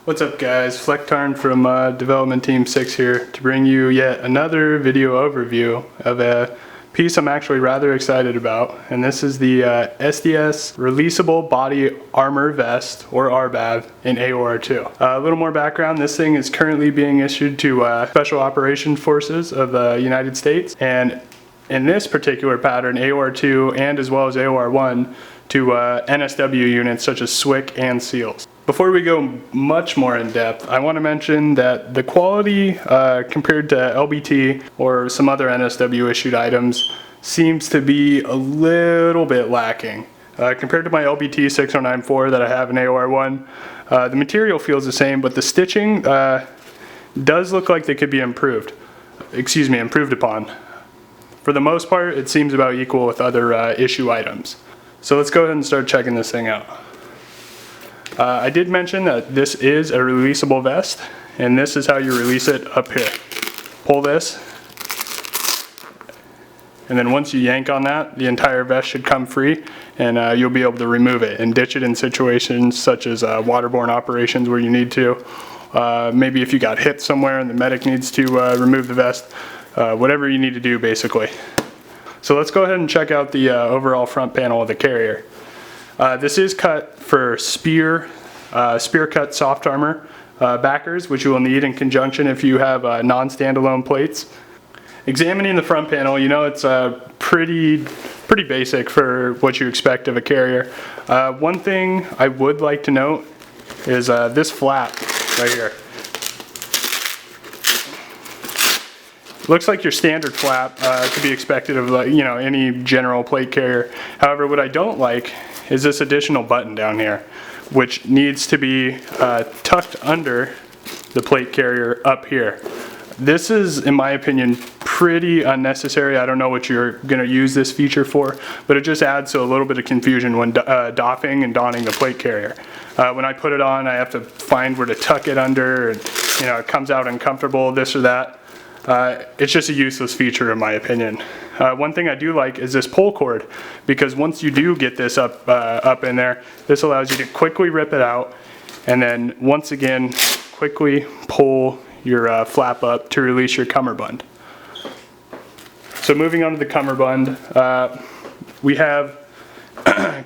What's up guys, Flecktarn from Development Team 6 here to bring you yet another video overview of a piece I'm actually rather excited about, and this is the SDS Releasable Body Armor Vest, or RBAV, in AOR2. A little more background, this thing is currently being issued to Special Operations Forces of the United States, and in this particular pattern, AOR2 and as well as AOR1, to NSW units such as SWIC and SEALs. Before we go much more in depth, I want to mention that the quality compared to LBT or some other NSW issued items seems to be a little bit lacking. Compared to my LBT 6094 that I have in AOR1, the material feels the same, but the stitching does look like they could be improved upon. For the most part, it seems about equal with other issue items. So let's go ahead and start checking this thing out. I did mention that this is a releasable vest, and this is how you release it up here. Pull this, and then once you yank on that, the entire vest should come free, and you'll be able to remove it and ditch it in situations such as waterborne operations where you need to. Maybe if you got hit somewhere and the medic needs to remove the vest, whatever you need to do basically. So let's go ahead and check out the overall front panel of the carrier. This is cut for spear cut soft armor backers, which you will need in conjunction if you have non-standalone plates. Examining the front panel, you know it's pretty basic for what you expect of a carrier. One thing I would like to note is this flap right here. Looks like your standard flap to be expected of any general plate carrier. However, what I don't like is this additional button down here, which needs to be tucked under the plate carrier up here. This is, in my opinion, pretty unnecessary. I don't know what you're going to use this feature for, but it just adds to a little bit of confusion when doffing and donning the plate carrier. When I put it on, I have to find where to tuck it under, and it comes out uncomfortable, this or that. It's just a useless feature in my opinion. One thing I do like is this pull cord, because once you do get this up in there, this allows you to quickly rip it out, and then once again quickly pull your flap up to release your cummerbund. So moving on to the cummerbund, we have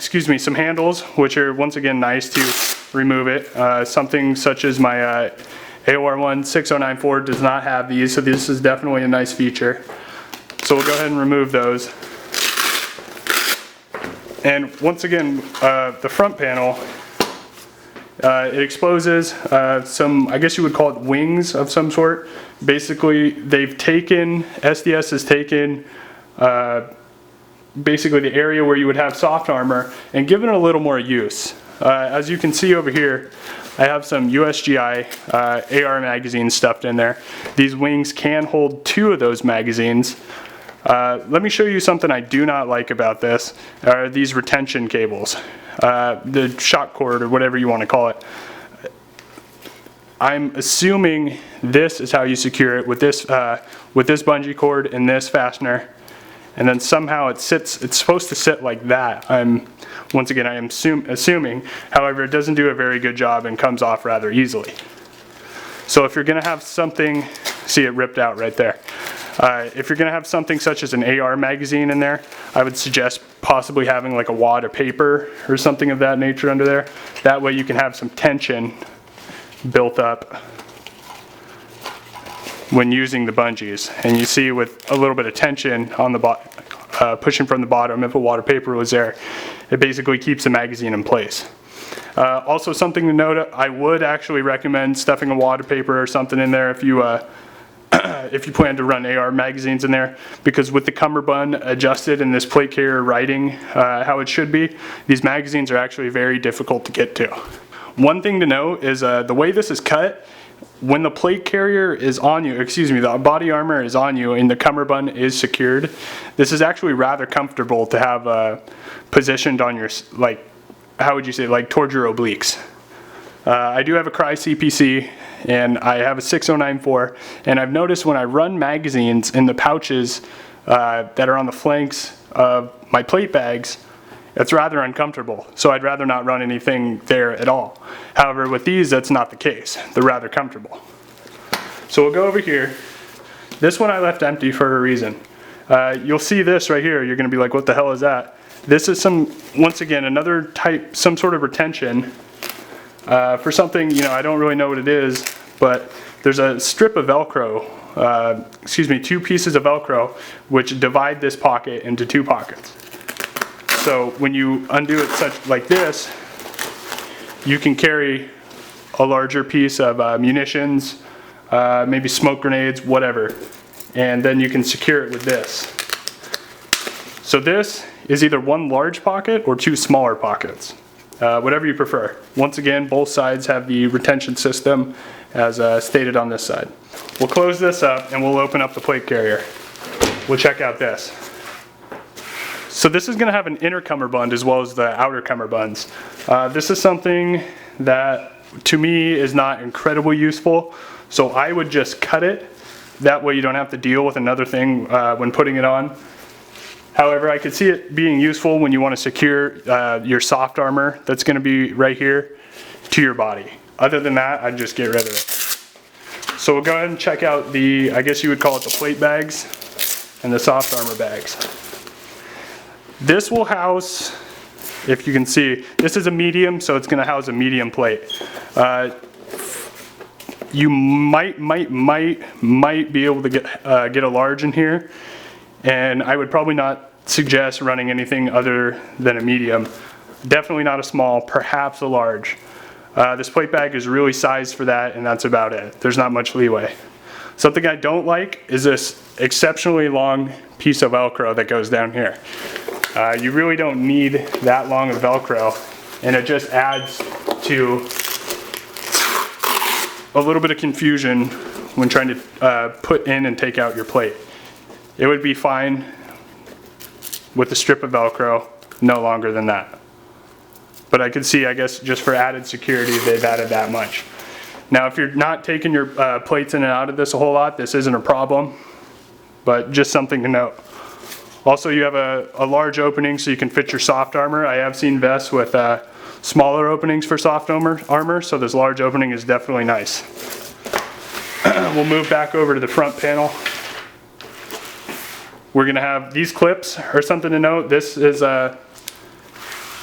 some handles, which are once again nice to remove it. Something such as my AOR1 6094 does not have these, so this is definitely a nice feature. So we'll go ahead and remove those. And once again, the front panel, it exposes some, I guess you would call it wings of some sort. Basically, SDS has taken basically the area where you would have soft armor and given it a little more use. As you can see over here, I have some USGI AR magazines stuffed in there. These wings can hold 2 of those magazines. Let me show you something I do not like about this, are these retention cables. The shock cord, or whatever you want to call it. I'm assuming this is how you secure it with this bungee cord and this fastener. And then somehow it's supposed to sit like that. Once again, I am assuming, however, it doesn't do a very good job and comes off rather easily. So if you're going to have something, see it ripped out right there. If you're going to have something such as an AR magazine in there, I would suggest possibly having like a wad of paper or something of that nature under there. That way you can have some tension built up when using the bungees. And you see with a little bit of tension on the pushing from the bottom, if a wad of paper was there, it basically keeps the magazine in place. Also something to note, I would actually recommend stuffing a wad of paper or something in there if you plan to run AR magazines in there, because with the cummerbund adjusted and this plate carrier writing how it should be, these magazines are actually very difficult to get to. One thing to note is the way this is cut, when the plate carrier is on you, the body armor is on you and the cummerbund is secured, this is actually rather comfortable to have positioned on your, how would you say, towards your obliques. I do have a Cry CPC and I have a 6094, and I've noticed when I run magazines in the pouches that are on the flanks of my plate bags, it's rather uncomfortable. So I'd rather not run anything there at all. However, with these, that's not the case. They're rather comfortable. So we'll go over here. This one I left empty for a reason. You'll see this right here. You're going to be like, what the hell is that? This is once again, another type, some sort of retention for something, I don't really know what it is, but there's a strip of Velcro, 2 pieces of Velcro, which divide this pocket into 2 pockets. So when you undo it like this, you can carry a larger piece of munitions, maybe smoke grenades, whatever, and then you can secure it with this. So this is either 1 large pocket or 2 smaller pockets, whatever you prefer. Once again, both sides have the retention system as stated on this side. We'll close this up and we'll open up the plate carrier. We'll check out this. So this is going to have an inner cummerbund as well as the outer cummerbunds. This is something that to me is not incredibly useful, so I would just cut it. That way you don't have to deal with another thing when putting it on. However, I could see it being useful when you want to secure your soft armor that's going to be right here to your body. Other than that, I'd just get rid of it. So we'll go ahead and check out the, I guess you would call it the plate bags and the soft armor bags. This will house, if you can see, this is a medium, so it's going to house a medium plate. You might be able to get a large in here, and I would probably not suggest running anything other than a medium. Definitely not a small, perhaps a large. This plate bag is really sized for that, and that's about it. There's not much leeway. Something I don't like is this exceptionally long piece of Velcro that goes down here. You really don't need that long of Velcro, and it just adds to a little bit of confusion when trying to put in and take out your plate. It would be fine with a strip of Velcro, no longer than that. But I could see, I guess, just for added security, they've added that much. Now, if you're not taking your plates in and out of this a whole lot, this isn't a problem, but just something to note. Also, you have a large opening so you can fit your soft armor. I have seen vests with smaller openings for soft armor, so this large opening is definitely nice. We'll move back over to the front panel. We're going to have these clips, or something to note.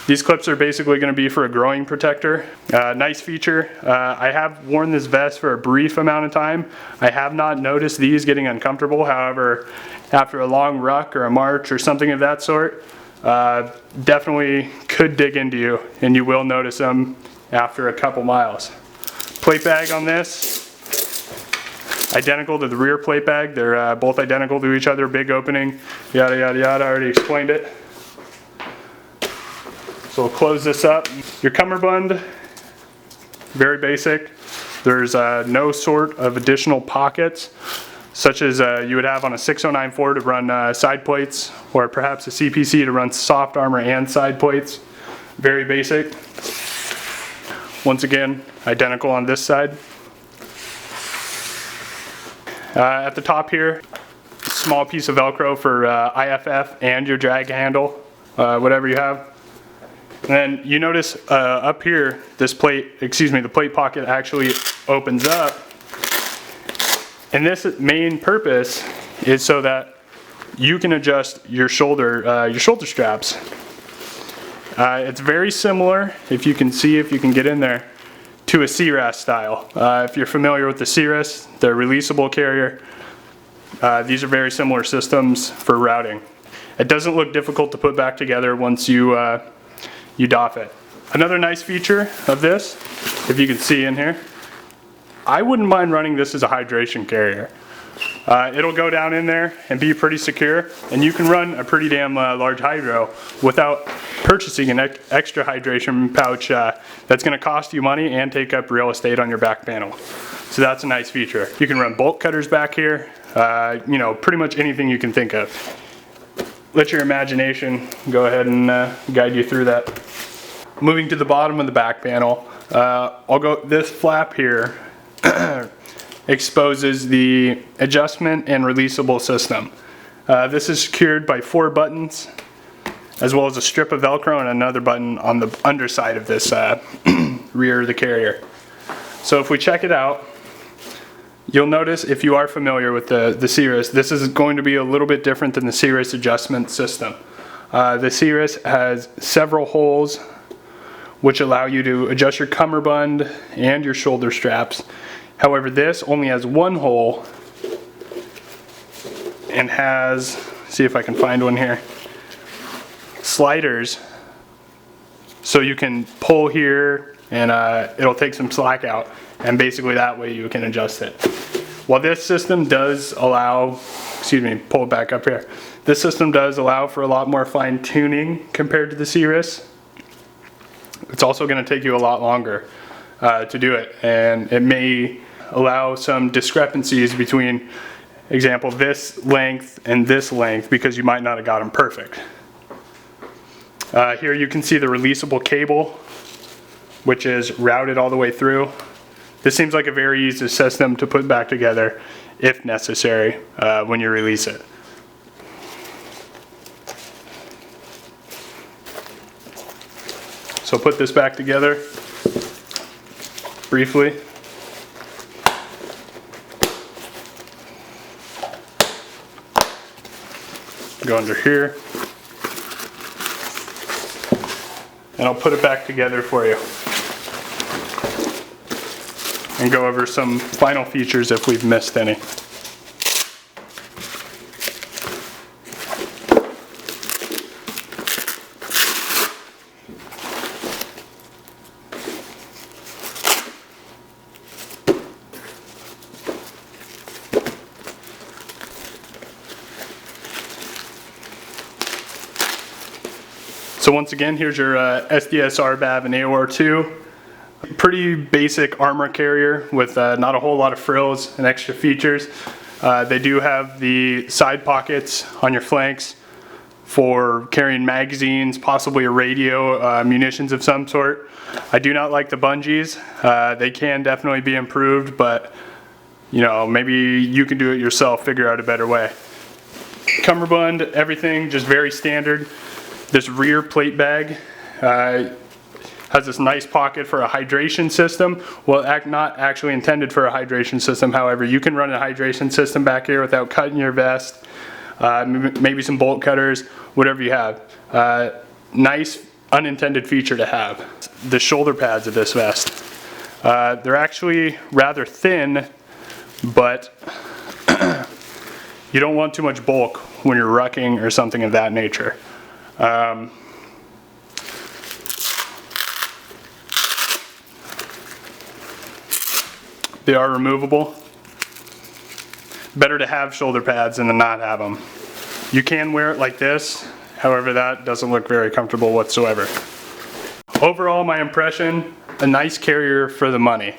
These clips are basically going to be for a growing protector. Nice feature. I have worn this vest for a brief amount of time. I have not noticed these getting uncomfortable. However, after a long ruck or a march or something of that sort, definitely could dig into you, and you will notice them after a couple miles. Plate bag on this, identical to the rear plate bag. They're both identical to each other, big opening, yada yada yada. I already explained it. So we'll close this up. Your cummerbund, very basic. There's no sort of additional pockets, such as you would have on a 6094 to run side plates, or perhaps a CPC to run soft armor and side plates. Very basic. Once again, identical on this side. At the top here, small piece of Velcro for IFF and your drag handle, whatever you have. And then you notice up here, the plate pocket actually opens up. And this main purpose is so that you can adjust your shoulder straps. It's very similar, if you can get in there, to a CRAS style. If you're familiar with the CRAS, the releasable carrier, these are very similar systems for routing. It doesn't look difficult to put back together once you doff it. Another nice feature of this, if you can see in here, I wouldn't mind running this as a hydration carrier. It'll go down in there and be pretty secure, and you can run a pretty damn large hydro without purchasing an extra hydration pouch that's going to cost you money and take up real estate on your back panel. So that's a nice feature. You can run bolt cutters back here, pretty much anything you can think of. Let your imagination go ahead and guide you through that. Moving to the bottom of the back panel, this flap here exposes the adjustment and releasable system. This is secured by 4 buttons. as well as a strip of Velcro and another button on the underside of this rear of the carrier. So if we check it out, you'll notice, if you are familiar with the C-Wrist, this is going to be a little bit different than the C-Wrist adjustment system. The C-Wrist has several holes which allow you to adjust your cummerbund and your shoulder straps. However, this only has one hole and has, see if I can find one here, sliders, so you can pull here and it'll take some slack out, and basically that way you can adjust it. While this system does allow, pull it back up here. This system does allow for a lot more fine tuning compared to the C-Wrist. It's also going to take you a lot longer to do it, and it may allow some discrepancies between, example, this length and this length, because you might not have got them perfect. Here you can see the releasable cable, which is routed all the way through. This seems like a very easy system to put back together if necessary when you release it. So put this back together briefly. Go under here. And I'll put it back together for you and go over some final features if we've missed any. So once again, here's your SDS RBAV and AOR2. Pretty basic armor carrier with not a whole lot of frills and extra features. They do have the side pockets on your flanks for carrying magazines, possibly a radio, munitions of some sort. I do not like the bungees. They can definitely be improved, but you know, maybe you can do it yourself, figure out a better way. Cummerbund, everything just very standard. This rear plate bag has this nice pocket for a hydration system. Well, not actually intended for a hydration system. However, you can run a hydration system back here without cutting your vest. Maybe some bolt cutters, whatever you have. Nice unintended feature to have. The shoulder pads of this vest. They're actually rather thin, but you don't want too much bulk when you're rucking or something of that nature. They are removable. Better to have shoulder pads than to not have them. You can wear it like this, however that doesn't look very comfortable whatsoever. Overall, my impression, a nice carrier for the money.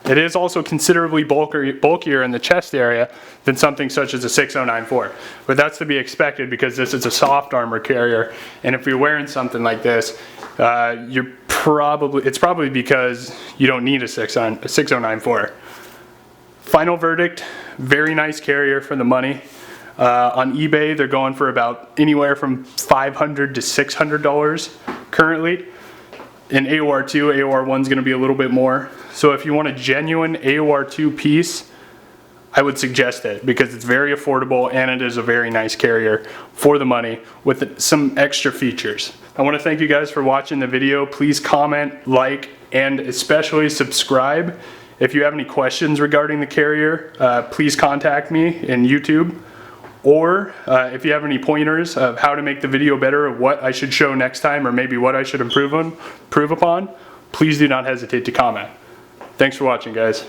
It is also considerably bulkier in the chest area than something such as a 6094. But that's to be expected because this is a soft armor carrier, and if you're wearing something like this, it's probably because you don't need a 6094. Final verdict, very nice carrier for the money. On eBay, they're going for about anywhere from $500 to $600 currently. In AOR2, AOR1 is going to be a little bit more. So if you want a genuine AOR2 piece, I would suggest it because it's very affordable and it is a very nice carrier for the money with some extra features. I want to thank you guys for watching the video. Please comment, like, and especially subscribe. If you have any questions regarding the carrier, please contact me in YouTube. Or if you have any pointers of how to make the video better, of what I should show next time, or maybe what I should improve upon, please do not hesitate to comment. Thanks for watching, guys.